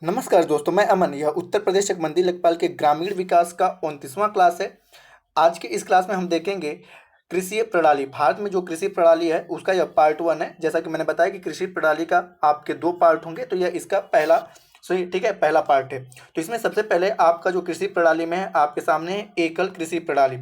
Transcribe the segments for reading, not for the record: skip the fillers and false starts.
नमस्कार दोस्तों, मैं अमन। यह उत्तर प्रदेश एक मंदिर लेखपाल के ग्रामीण विकास का 29वां क्लास है। आज के इस क्लास में हम देखेंगे कृषि प्रणाली। भारत में जो कृषि प्रणाली है उसका यह पार्ट वन है। जैसा कि मैंने बताया कि कृषि प्रणाली का आपके दो पार्ट होंगे, तो यह इसका पहला सही ठीक है, पहला पार्ट है। तो इसमें सबसे पहले आपका जो कृषि प्रणाली में है, आपके सामने है एकल कृषि प्रणाली।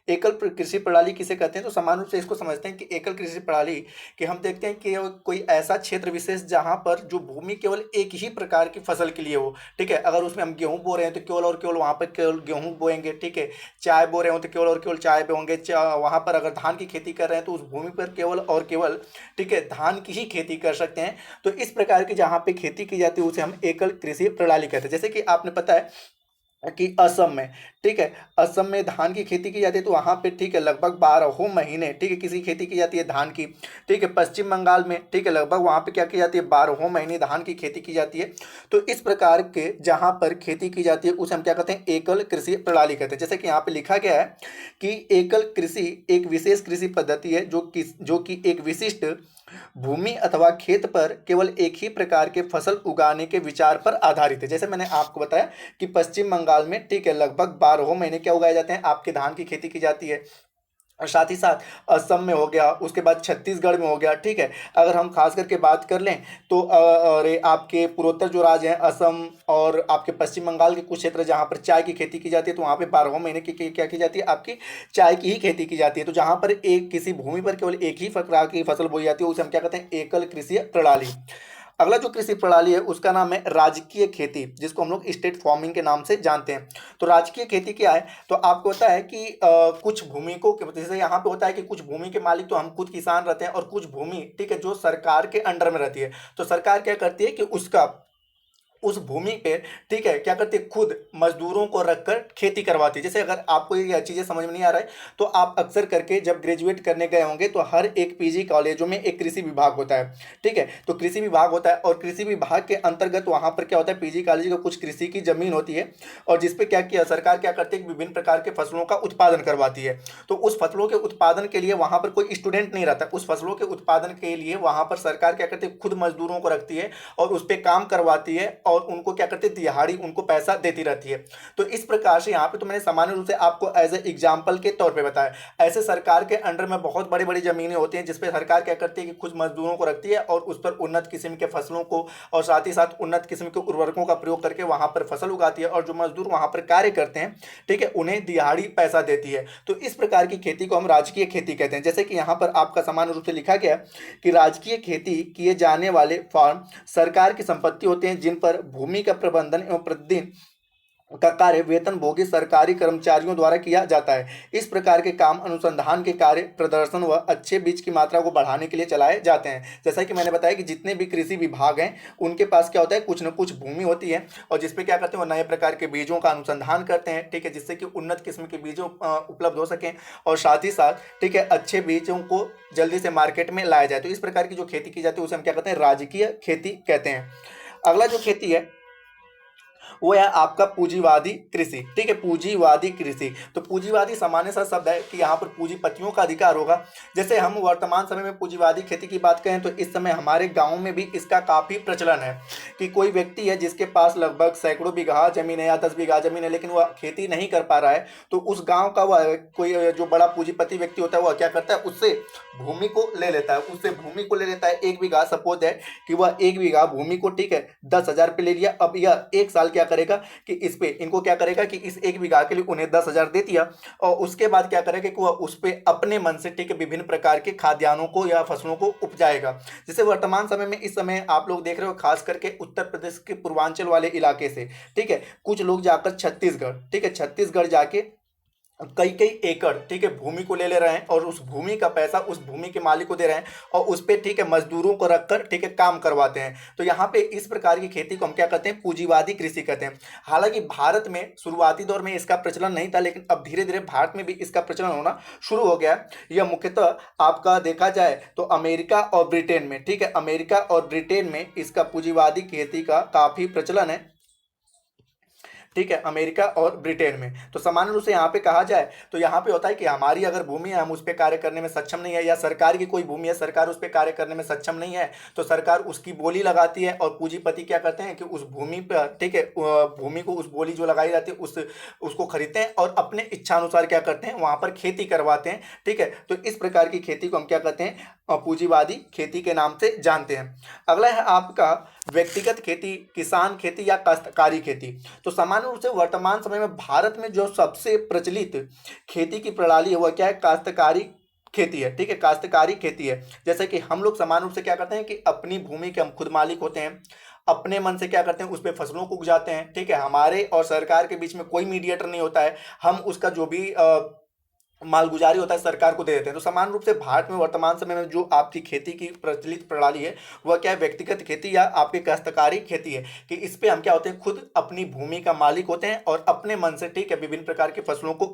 कृषि प्रणाली किसे कहते हैं? तो सामान्य रूप से इसको समझते हैं कि एकल कृषि प्रणाली कि हम देखते हैं कि कोई ऐसा क्षेत्र विशेष जहाँ पर जो भूमि केवल एक ही प्रकार की फसल के लिए हो। ठीक है, अगर उसमें हम गेहूं बो रहे हैं तो केवल और केवल वहाँ पर केवल गेहूं बोएंगे। ठीक है, चाय बो रहे हो तो केवल और केवल चाय बोएंगे। वहाँ पर अगर धान की खेती कर रहे हैं तो उस भूमि पर केवल और केवल ठीक है धान की ही खेती कर सकते हैं। तो इस प्रकार की जहाँ पे खेती की जाती है उसे हम एकल कृषि प्रणाली कहते हैं। जैसे कि आपने पता है कि असम में ठीक है, असम में धान की खेती की जाती है, तो वहाँ पे ठीक है लगभग 12 महीने ठीक है किसी खेती की जाती है धान की। ठीक है, पश्चिम बंगाल में ठीक है लगभग वहाँ पे क्या की जाती है, 12 महीने धान की खेती की जाती है। तो इस प्रकार के जहाँ पर खेती की जाती है उसे हम क्या कहते हैं, एकल कृषि प्रणाली कहते हैं। जैसे कि यहाँ पे लिखा गया है कि एकल कृषि एक विशेष कृषि पद्धति है जो कि एक विशिष्ट भूमि अथवा खेत पर केवल एक ही प्रकार के फसल उगाने के विचार पर आधारित है। जैसे मैंने आपको बताया कि पश्चिम बंगाल में ठीक है लगभग 12 महीने क्या उगाए जाते हैं, आपके धान की खेती की जाती है। और साथ ही साथ असम में हो गया, उसके बाद छत्तीसगढ़ में हो गया। ठीक है, अगर हम खास करके बात कर लें तो अरे आपके पूर्वोत्तर जो राज्य हैं असम और आपके पश्चिम बंगाल के कुछ क्षेत्र जहाँ पर चाय की खेती की जाती है, तो वहाँ पे 12 महीने की क्या की जाती है, आपकी चाय की ही खेती की जाती है। तो जहाँ पर एक किसी भूमि पर केवल एक ही प्रकार की फसल बोई जाती है उसे हम क्या कहते हैं, एकल कृषि प्रणाली। अगला जो कृषि प्रणाली है उसका नाम है राजकीय खेती, जिसको हम लोग स्टेट फार्मिंग के नाम से जानते हैं। तो राजकीय खेती क्या है? तो आपको पता है कि कुछ भूमि को जैसे यहाँ पे होता है कि कुछ भूमि के मालिक तो हम खुद किसान रहते हैं और कुछ भूमि ठीक है जो सरकार के अंडर में रहती है। तो सरकार क्या करती है कि उसका उस भूमि पे ठीक है क्या करती है, खुद मजदूरों को रखकर खेती करवाती है। जैसे अगर आपको ये चीज़ें समझ में नहीं आ रहा है तो आप अक्सर करके जब ग्रेजुएट करने गए होंगे तो हर एक पीजी कॉलेजों में एक कृषि विभाग होता है। ठीक है, तो कृषि विभाग होता है और कृषि विभाग के अंतर्गत वहाँ पर क्या होता है, पीजी कॉलेज का कुछ कृषि की जमीन होती है और जिसपे क्या किया सरकार क्या करती है, विभिन्न प्रकार के फसलों का उत्पादन करवाती है। तो उस फसलों के उत्पादन के लिए वहाँ पर कोई स्टूडेंट नहीं रहता, उस फसलों के उत्पादन के लिए वहाँ पर सरकार क्या करती है, खुद मजदूरों को रखती है और उस पर काम करवाती है और उनको क्या करती है, दिहाड़ी उनको पैसा देती रहती है। तो इस प्रकार से यहाँ पे तो मैंने सामान्य रूप से आपको एज ए एग्जाम्पल के तौर पे बताया। ऐसे सरकार के अंडर में बहुत बड़ी बड़ी जमीनें होती हैं जिसपे सरकार क्या करती है कि कुछ मजदूरों को रखती है और उस पर उन्नत किस्म के फसलों को और साथ ही साथ उन्नत किस्म के उर्वरकों का प्रयोग करके वहां पर फसल उगाती है और जो मजदूर वहां पर कार्य करते हैं ठीक है उन्हें दिहाड़ी पैसा देती है। तो इस प्रकार की खेती को हम राजकीय खेती कहते हैं। जैसे कि यहाँ पर आपका सामान्य रूप से लिखा गया है कि राजकीय खेती किए जाने वाले फार्म सरकार की संपत्ति होते हैं जिन पर भूमि का प्रबंधन एवं प्रतिदिन का कार्य वेतनभोगी सरकारी कर्मचारियों द्वारा किया जाता है। इस प्रकार के काम अनुसंधान के कार्य, प्रदर्शन व अच्छे बीज की मात्रा को बढ़ाने के लिए चलाए जाते हैं। जैसा कि मैंने बताया कि जितने भी कृषि विभाग हैं उनके पास क्या होता है, कुछ न कुछ भूमि होती है और जिसपे क्या करते हैं वो नए प्रकार के बीजों का अनुसंधान करते हैं। ठीक है, जिससे कि उन्नत किस्म के बीजों उपलब्ध हो सकें और साथ ही साथ ठीक है अच्छे बीजों को जल्दी से मार्केट में लाया जाए। तो इस प्रकार की जो खेती की जाती है उसे हम क्या कहते हैं, राजकीय खेती कहते हैं। अगला जो खेती है वो है आपका पूंजीवादी कृषि। ठीक है, पूंजीवादी कृषि। तो पूंजीवादी सामान्य सा शब्द है कि यहाँ पर पूंजीपतियों का अधिकार होगा। जैसे हम वर्तमान समय में पूंजीवादी खेती की बात करें तो इस समय हमारे गांव में भी इसका काफी प्रचलन है कि कोई व्यक्ति है जिसके पास लगभग सैकड़ों बीघा जमीन है या 10 बीघा जमीन है लेकिन वह खेती नहीं कर पा रहा है। तो उस गाँव का वह कोई जो बड़ा पूंजीपति व्यक्ति होता है वह क्या करता है, उससे भूमि को ले लेता है। उससे भूमि को ले लेता है 1 बीघा, सपोज है कि वह 1 बीघा भूमि को ठीक है 10,000 पे ले लिया। अब यह एक साल क्या करेगा कि इस पे इनको क्या करेगा कि इस 1 बीघा के लिए उन्हें 10,000 दे दिया और उसके बाद क्या करेगा कि वह उस पे अपने मन से ठीक है विभिन्न प्रकार के खाद्यान्नों को या फसलों को उपजाएगा। जैसे वर्तमान समय में इस समय आप लोग देख रहे हो खास करके उत्तर प्रदेश के पूर्वांचल वाले इलाके से ठीक है कुछ लोग जाकर छत्तीसगढ़ ठीक है छत्तीसगढ़ जाके कई कई एकड़ ठीक है भूमि को ले रहे हैं और उस भूमि का पैसा उस भूमि के मालिक को दे रहे हैं और उस पे ठीक है मजदूरों को रखकर ठीक है काम करवाते हैं। तो यहाँ पे इस प्रकार की खेती को हम क्या कहते हैं, पूंजीवादी कृषि कहते हैं। हालांकि भारत में शुरुआती दौर में इसका प्रचलन नहीं था लेकिन अब धीरे धीरे भारत में भी इसका प्रचलन होना शुरू हो गया है। यह मुख्यतः आपका देखा जाए तो अमेरिका और ब्रिटेन में ठीक है, अमेरिका और ब्रिटेन में इसका पूंजीवादी खेती का काफी प्रचलन है। ठीक है, अमेरिका और ब्रिटेन में। तो सामान्य रूप से यहाँ पे कहा जाए तो यहाँ पे होता है कि हमारी अगर भूमि है, हम उस पर कार्य करने में सक्षम नहीं है, या सरकार की कोई भूमि है, सरकार उस पर कार्य करने में सक्षम नहीं है, तो सरकार उसकी बोली लगाती है और पूंजीपति क्या करते हैं कि उस भूमि पर, ठीक है, भूमि को, उस बोली जो लगाई जाती है उसको खरीदते हैं और अपने इच्छानुसार क्या करते हैं, वहां पर खेती करवाते हैं। ठीक है, तो इस प्रकार की खेती को हम क्या कहते हैं, पूंजीवादी खेती के नाम से जानते हैं। अगला है आपका व्यक्तिगत खेती, किसान खेती या काश्तकारी खेती। तो सामान्य रूप से वर्तमान समय में भारत में जो सबसे प्रचलित खेती की प्रणाली है वह क्या है, काश्तकारी खेती है। ठीक है, काश्तकारी खेती है। जैसे कि हम लोग सामान्य रूप से क्या करते हैं कि अपनी भूमि के हम खुद मालिक होते हैं, अपने मन से क्या करते हैं, उस पर फसलों को उगाते हैं। ठीक है, हमारे और सरकार के बीच में कोई मीडिएटर नहीं होता है, हम उसका जो भी मालगुजारी होता है सरकार को दे देते हैं। तो समान रूप से भारत में वर्तमान समय में जो आपकी खेती की प्रचलित प्रणाली है वह क्या है, व्यक्तिगत खेती या आपकी काश्तकारी खेती है, कि इस पे हम क्या होते हैं, खुद अपनी भूमि का मालिक होते हैं और अपने मन से, ठीक है, विभिन्न प्रकार की फसलों को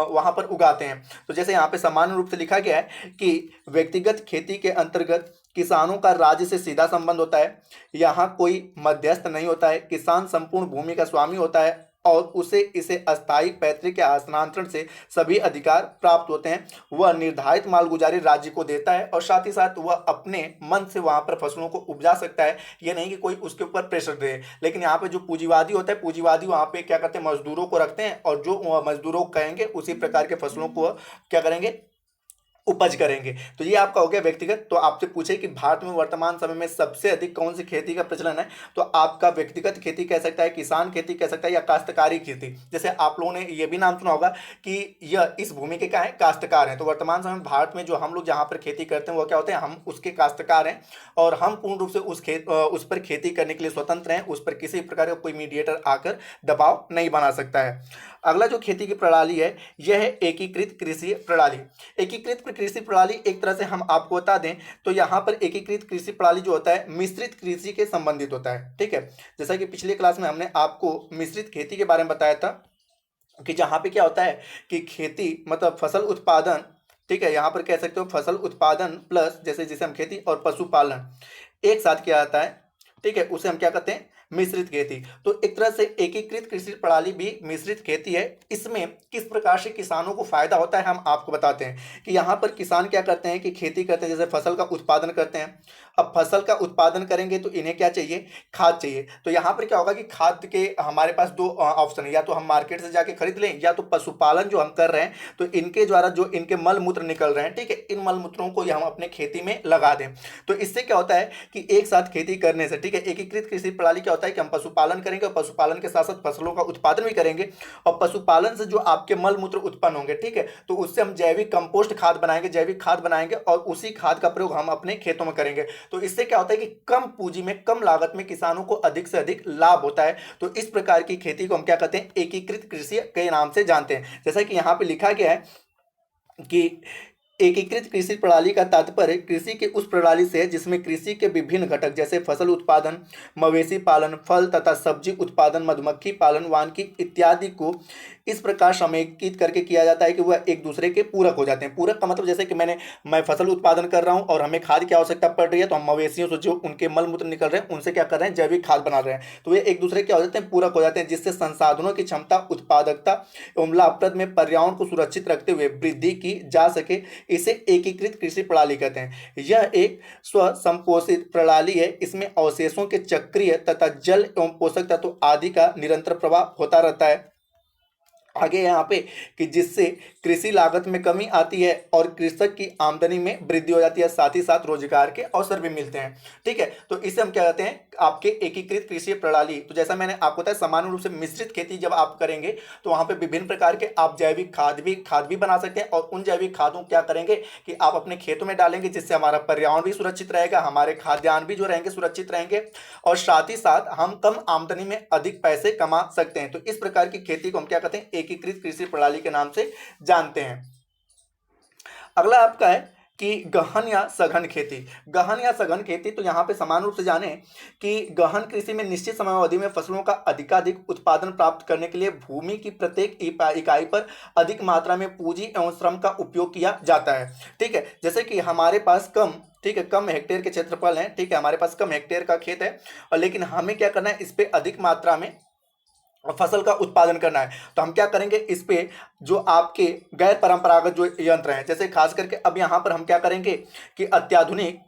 वहां पर उगाते हैं। तो जैसे यहाँ पे सामान्य रूप से लिखा गया है कि व्यक्तिगत खेती के अंतर्गत किसानों का राज्य से सीधा संबंध होता है, यहाँ कोई मध्यस्थ नहीं होता है, किसान संपूर्ण भूमि का स्वामी होता है और उसे इसे अस्थायी पैतृक या हस्तांतरण से सभी अधिकार प्राप्त होते हैं। वह निर्धारित मालगुजारी राज्य को देता है और साथ ही साथ वह अपने मन से वहां पर फसलों को उपजा सकता है, ये नहीं कि कोई उसके ऊपर प्रेशर दे। लेकिन यहाँ पे जो पूंजीवादी होता है, पूंजीवादी वहां पे क्या करते हैं, मजदूरों को रखते हैं और जो मजदूरों को कहेंगे उसी प्रकार के फसलों को क्या करेंगे, उपज करेंगे। तो ये आपका हो गया व्यक्तिगत। तो आपसे पूछे कि भारत में वर्तमान समय में सबसे अधिक कौन सी खेती का प्रचलन है, तो आपका व्यक्तिगत खेती कह सकता है, किसान खेती कह सकता है, या काश्तकारी खेती। जैसे आप लोगों ने ये भी नाम सुना होगा कि यह इस भूमि के क्या है, काश्तकार हैं। तो वर्तमान समय में भारत में जो हम लोग जहाँ पर खेती करते हैं वो क्या होते हैं, हम उसके काश्तकार हैं और हम पूर्ण रूप से उस पर खेती करने के लिए स्वतंत्र हैं, उस पर किसी प्रकार का कोई मीडिएटर आकर दबाव नहीं बना सकता है। अगला जो खेती की प्रणाली है यह है एकीकृत कृषि प्रणाली। एकीकृत कृषि प्रणाली एक तरह से हम आपको बता दें तो यहाँ पर एकीकृत कृषि प्रणाली जो होता है मिश्रित कृषि के संबंधित होता है। ठीक है, जैसा कि पिछले क्लास में हमने आपको मिश्रित खेती के बारे में बताया था कि जहाँ पे क्या होता है कि खेती मतलब फसल उत्पादन, ठीक है, यहाँ पर कह सकते हो फसल उत्पादन प्लस जैसे जिसे हम खेती और पशुपालन एक साथ किया जाता है। ठीक है, उसे हम क्या कहते हैं, मिश्रित खेती। तो एक तरह से एकीकृत कृषि प्रणाली भी मिश्रित खेती है। इसमें किस प्रकार से किसानों को फायदा होता है हम आपको बताते हैं कि यहाँ पर किसान क्या करते हैं कि खेती करते हैं, जैसे फसल का उत्पादन करते हैं। अब फसल का उत्पादन करेंगे तो इन्हें क्या चाहिए, खाद चाहिए। तो यहाँ पर क्या होगा कि खाद के हमारे पास दो ऑप्शन है, या तो हम मार्केट से जाके खरीद लें, या तो पशुपालन जो हम कर रहे हैं तो इनके द्वारा जो इनके मल मूत्र निकल रहे हैं, ठीक है, इन मल मूत्रों को हम अपने खेती में लगा दें। तो इससे क्या होता है कि एक साथ खेती करने से, ठीक है, एकीकृत कृषि प्रणाली क्या होता है कि हम पशुपालन करेंगे और पशुपालन के साथ साथ फसलों का उत्पादन भी करेंगे और पशुपालन से जो आपके मल मूत्र उत्पन्न होंगे, ठीक है, तो उससे हम जैविक कंपोस्ट खाद बनाएंगे, जैविक खाद बनाएंगे और उसी खाद का प्रयोग हम अपने खेतों में करेंगे। तो इससे क्या होता है कि कम पूंजी में कम लागत में किसानों को अधिक से अधिक लाभ होता है। तो इस प्रकार की खेती को हम क्या कहते हैं, एकीकृत कृषि के नाम से जानते हैं। जैसा कि यहाँ पे लिखा गया है कि एकीकृत कृषि प्रणाली का तात्पर्य कृषि की उस प्रणाली से है जिसमें कृषि के विभिन्न घटक जैसे फसल उत्पादन, मवेशी पालन, फल तथा सब्जी उत्पादन, मधुमक्खी पालन, वानिकी इत्यादि को इस प्रकार समेकित करके किया जाता है कि वह एक दूसरे के पूरक हो जाते हैं। पूरक का मतलब जैसे कि मैं फसल उत्पादन कर रहा हूं और हमें खाद की आवश्यकता पड़ रही है, तो हम मवेशियों से जो उनके मल मूत्र निकल रहे हैं उनसे क्या कर रहे हैं, जैविक खाद बना रहे हैं। तो वे एक दूसरे क्या हो जाते हैं, पूरक हो जाते हैं, जिससे संसाधनों की क्षमता, उत्पादकता एवं लाभप्रद में पर्यावरण को सुरक्षित रखते हुए वृद्धि की जा सके। इसे एकीकृत कृषि प्रणाली कहते हैं। यह एक स्वसंपोषित प्रणाली है। इसमें अवशेषों के चक्रीय तथा जल एवं पोषक तत्व आदि का निरंतर प्रवाह होता रहता है। आगे यहाँ पे कि जिससे कृषि लागत में कमी आती है और कृषक की आमदनी में वृद्धि हो जाती है, साथ ही साथ रोजगार के अवसर भी मिलते हैं। ठीक है, तो इसे हम क्या कहते हैं, आपके एकीकृत कृषि प्रणाली। तो जैसा मैंने आपको बताया सामान्य रूप से मिश्रित खेती जब आप करेंगे तो वहां पे विभिन्न प्रकार के आप जैविक खाद भी बना सकते हैं और उन जैविक खादों क्या करेंगे कि आप अपने खेतों में डालेंगे, जिससे हमारा पर्यावरण भी सुरक्षित रहेगा, हमारे खाद्यान्न भी जो रहेंगे सुरक्षित रहेंगे और साथ ही साथ हम कम आमदनी में अधिक पैसे कमा सकते हैं। तो इस प्रकार की खेती को हम क्या कहते हैं, एकीकृत कृषि प्रणाली के नाम से जानते हैं। अगला आपका है कि गहन या सघन खेती। गहन या सघन खेती, तो यहाँ पे समान रूप से जाने कि गहन कृषि में निश्चित समय अवधि में फसलों का अधिकाधिक उत्पादन प्राप्त करने के लिए भूमि की प्रत्येक इकाई पर अधिक मात्रा में पूंजी एवं श्रम का उपयोग किया जाता है। ठीक है, जैसे कि हमारे पास कम हेक्टेयर के क्षेत्रफल हैं, ठीक है, हमारे पास कम हेक्टेयर का खेत है और लेकिन हमें क्या करना है, इस पे अधिक मात्रा में फसल का उत्पादन करना है, तो हम क्या करेंगे, इस पे जो आपके गैर परंपरागत जो यंत्र हैं, जैसे खास करके अब यहाँ पर हम क्या करेंगे कि अत्याधुनिक,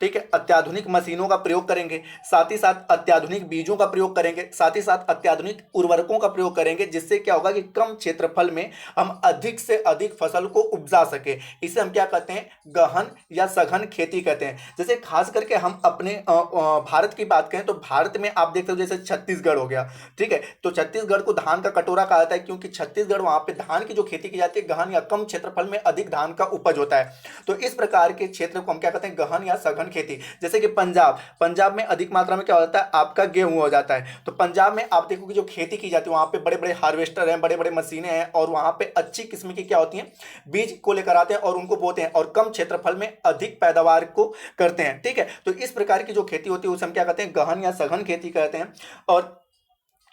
ठीक है, अत्याधुनिक मशीनों का प्रयोग करेंगे, साथ ही साथ अत्याधुनिक बीजों का प्रयोग करेंगे, साथ ही साथ अत्याधुनिक उर्वरकों का प्रयोग करेंगे, जिससे क्या होगा कि कम क्षेत्रफल में हम अधिक से अधिक फसल को उपजा सके। इसे हम क्या कहते हैं, गहन या सघन खेती कहते हैं। जैसे खास करके हम अपने भारत की बात करें तो भारत में आप देखते हो जैसे छत्तीसगढ़ हो गया, ठीक है, तो छत्तीसगढ़ को धान का कटोरा कहा जाता है, क्योंकि छत्तीसगढ़ वहां पे धान की जो खेती की जाती है गहन या कम क्षेत्रफल में अधिक धान का उपज होता है। तो इस प्रकार के क्षेत्र को हम क्या कहते हैं, गहन या सघन खेती। जैसे कि पंजाब में अधिक मात्रा में क्या होता है, आपका गेहूं हो जाता है, तो पंजाब में आप देखोगे जो खेती की जाती है वहां पे बड़े बड़े हार्वेस्टर हैं, बड़े बड़े मशीनें हैं, और वहां पे अच्छी किस्म की क्या होती हैं, बीज को लेकर आते हैं और उनको बोते हैं और कम क्षेत्रफल में अधिक पैदावार को करते हैं। ठीक है, तो इस प्रकार की जो खेती होती है उसे हम क्या कहते हैं, गहन या सघन खेती कहते हैं। और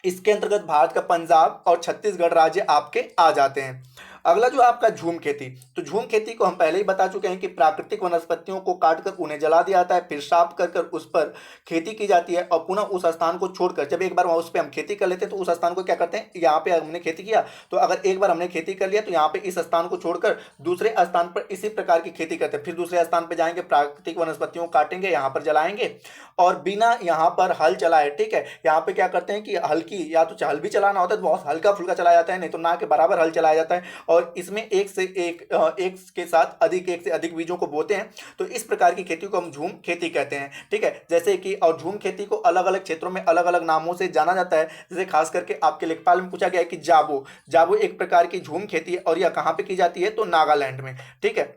इसके अंतर्गत भारत का पंजाब और छत्तीसगढ़ राज्य आपके आ जाते हैं। अगला जो आपका झूम खेती, तो झूम खेती को हम पहले ही बता चुके हैं कि प्राकृतिक वनस्पतियों को काटकर उन्हें जला दिया जाता है, फिर साफ कर कर उस पर खेती की जाती है, और पुनः उस स्थान को छोड़कर जब एक बार वहाँ उस पर हम खेती कर लेते हैं तो उस स्थान को क्या करते हैं, यहाँ पे हमने खेती किया तो अगर एक बार हमने खेती कर लिया तो यहाँ पे इस स्थान को छोड़कर दूसरे स्थान पर इसी प्रकार की खेती करते हैं, फिर दूसरे स्थान पर जाएंगे, प्राकृतिक वनस्पतियों को काटेंगे, यहाँ पर जलाएंगे और बिना यहाँ पर हल चलाए, ठीक है, यहाँ पे क्या करते हैं कि हल्की या तो हल भी चलाना होता है तो बहुत हल्का फुल्का चलाया जाता है, नहीं तो ना के बराबर हल चलाया जाता है, और इसमें एक के साथ एक से अधिक बीजों को बोते हैं। तो इस प्रकार की खेती को हम झूम खेती कहते हैं। ठीक है, जैसे कि और झूम खेती को अलग अलग क्षेत्रों में अलग अलग नामों से जाना जाता है। जैसे खास करके आपके लेखपाल में पूछा गया है कि जाबो एक प्रकार की झूम खेती है, और यह कहाँ पे की जाती है, तो नागालैंड में। ठीक है,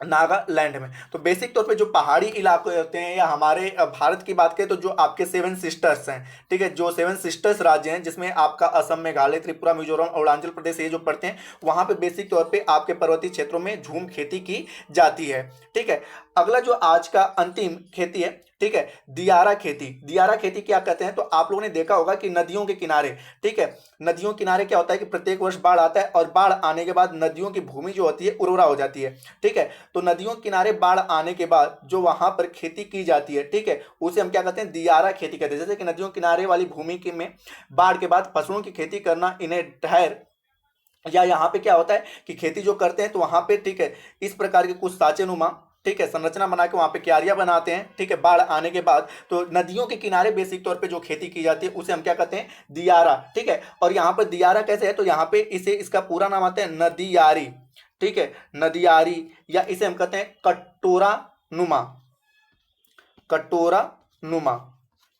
नागालैंड में। तो बेसिक तौर पे जो पहाड़ी इलाके होते हैं या हमारे भारत की बात करें तो जो आपके 7 सिस्टर्स हैं, ठीक है, जो 7 सिस्टर्स राज्य हैं जिसमें आपका असम, मेघालय, त्रिपुरा, मिजोरम, अरुणाचल प्रदेश ये जो पड़ते हैं, वहां पे बेसिक तौर पे आपके पर्वतीय क्षेत्रों में झूम खेती की जाती है। ठीक है, अगला जो आज का अंतिम खेती है, ठीक है, दियारा खेती। दियारा खेती क्या कहते हैं, तो आप लोगों ने देखा होगा कि नदियों के किनारे, ठीक है, नदियों के किनारे क्या होता है कि प्रत्येक वर्ष बाढ़ आता है, और बाढ़ आने के बाद नदियों की भूमि जो होती है उर्वरा हो जाती है। ठीक है, तो नदियों के किनारे बाढ़ आने के बाद जो वहां पर खेती की जाती है, ठीक है, उसे हम क्या कहते हैं, दियारा खेती कहते हैं। जैसे कि नदियों किनारे वाली भूमि में बाढ़ के बाद फसलों की खेती करना, इन्हें ढहर, या यहाँ पे क्या होता है कि खेती जो करते हैं तो वहां पे, ठीक है, इस प्रकार के कुछ साँचे नुमा, ठीक है, संरचना बना के वहां पे क्यारियां बनाते हैं। ठीक है, बाढ़ आने के बाद तो नदियों के किनारे बेसिक तौर पे जो खेती की जाती है उसे हम क्या कहते हैं, दियारा। ठीक है, और यहाँ पर दियारा कैसे है, तो यहाँ पे इसे इसका पूरा नाम आता है नदियारी। ठीक है, नदियारी, या इसे हम कहते हैं कटोरा नुमा, कटोरा नुमा।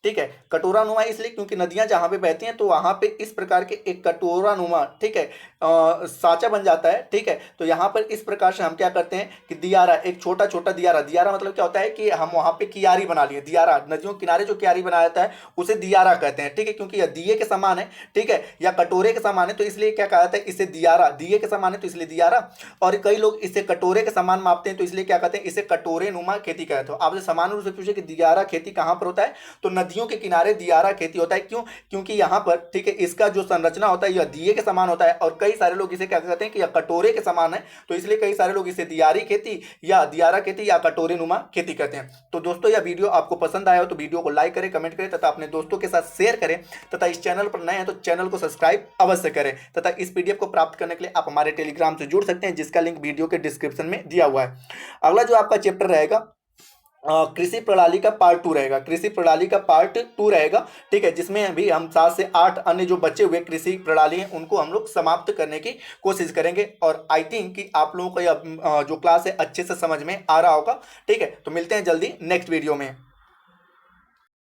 ठीक है, कटोरा नुमा इसलिए क्योंकि नदियां जहां पे बहती हैं तो वहां पे इस प्रकार के एक कटोरा नुमा, ठीक है, साँचा बन जाता है। ठीक है, तो यहाँ पर इस प्रकार से हम क्या करते हैं कि दियारा, एक छोटा छोटा दियारा, दियारा मतलब क्या होता है कि हम वहां पे कियारी बना लिए, दियारा, नदियों के किनारे जो कियारी बनाया जाता है उसे दियारा कहते हैं। ठीक है, क्योंकि यह दिए के समान है, ठीक है, या कटोरे के समान है, तो इसलिए क्या कहा जाता है, इसे दियारा, दिए के समान है तो इसलिए दियारा। और कई लोग इसे कटोरे के समान मापते हैं तो इसलिए क्या कहते हैं, इसे कटोरे नुमा खेती कहते हो। आपसे समान रूप से पूछे कि दियारा खेती कहाँ पर होता है, तो नदियों के किनारे दियारा खेती होता है। क्यों, क्योंकि यहाँ पर, ठीक है, इसका जो संरचना होता है यह दिए के समान होता है, और कई सारे लोग इसे क्या कहते हैं कि यह कटोरे के समान है, तो इसलिए कई सारे लोग इसे दियारी खेती या दियारा खेती या कटोरे नुमा खेती कहते हैं। तो दोस्तों, यह वीडियो आपको पसंद आया हो तो वीडियो को लाइक करें, कमेंट करें तथा अपने दोस्तों के साथ शेयर करें, तथा इस चैनल पर नए हैं तो चैनल को सब्सक्राइब अवश्य करें, तथा इस पीडीएफ को प्राप्त करने के लिए आप हमारे टेलीग्राम से जुड़ सकते हैं, जिसका लिंक वीडियो के डिस्क्रिप्शन में दिया हुआ है। अगला जो आपका चैप्टर रहेगा कृषि प्रणाली का पार्ट 2 रहेगा, कृषि प्रणाली का पार्ट 2 रहेगा। ठीक है, जिसमें अभी हम 7 से 8 अन्य जो बचे हुए कृषि प्रणाली हैं उनको हम लोग समाप्त करने की कोशिश करेंगे, और आई थिंक कि आप लोगों को यह जो क्लास है अच्छे से समझ में आ रहा होगा। ठीक है, तो मिलते हैं जल्दी नेक्स्ट वीडियो में।